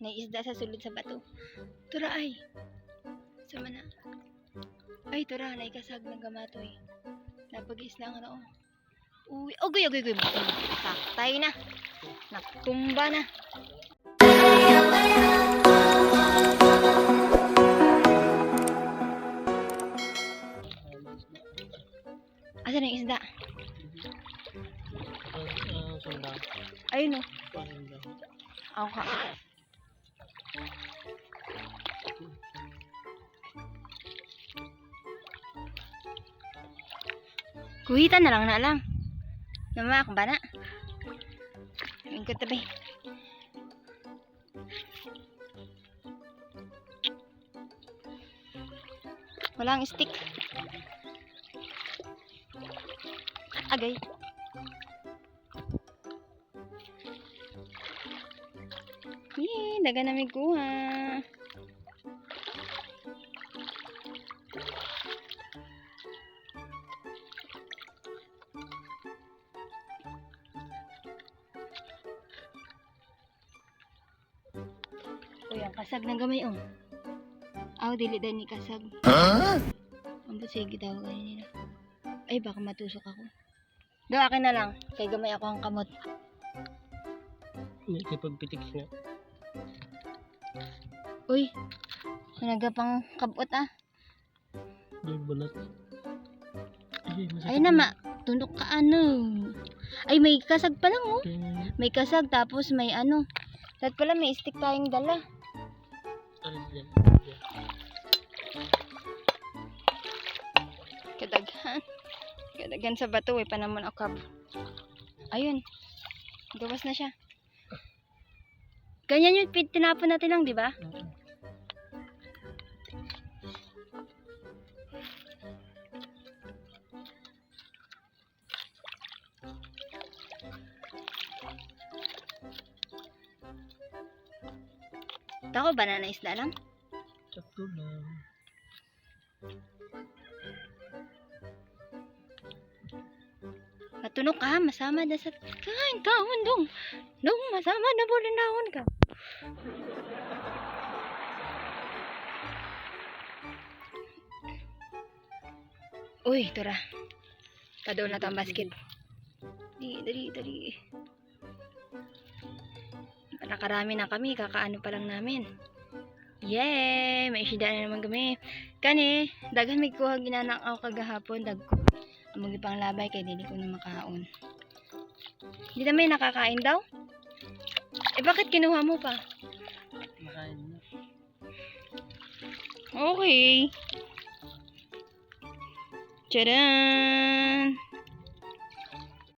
Naiisda sa sulod sa bato. Tura ay. Sama na. Ay, tura. Naikasag ng gamatoy. Napag-isla nga na oh. Uy, ogoy. Taktay na. Nakumba na. Asan ang isda? Ayun o. Ako ka. Kuhitan na lang. Nama akong bana. Ingkot tabi. Walang stick. Agay. Yee, daga na may kuha. Uy, ang kasag ng gamay oh. Aw, dili din ni kasag. Ang sige daw ganyan nila. Ay, baka matusok ako. Daw akin na lang. Kay gamay ako ang kamot. May pagpitik na. Uy, nagapang kabot ah. May balat. Ay nama, tundok ka ano. Ay, may kasag pa lang oh. May kasag tapos may ano. Dapat pala may stick tayong dala. Alis dyan. Kadaghan sa bato eh, panamon akab. Ayun. Gawas na siya. Ganyan yung tinapon natin lang, di ba? Tako, banana isda lang. Sakto lang. Matunok ka, masama na sa kain kahon dong. Dong, masama na po rin dahon ka. Uy, tura. Kado na tang basket. Dali. Nakarami na kami, kakaano pa lang namin. Yay! May isda na naman kami. Kani, daghan may kuha ginanak ako kagahapon. Dagko. Amagi pang labay kay dili ko na makaon. Hindi na may nakakain daw? Eh bakit kinuha mo pa? Makain na. Okay. Tadaan!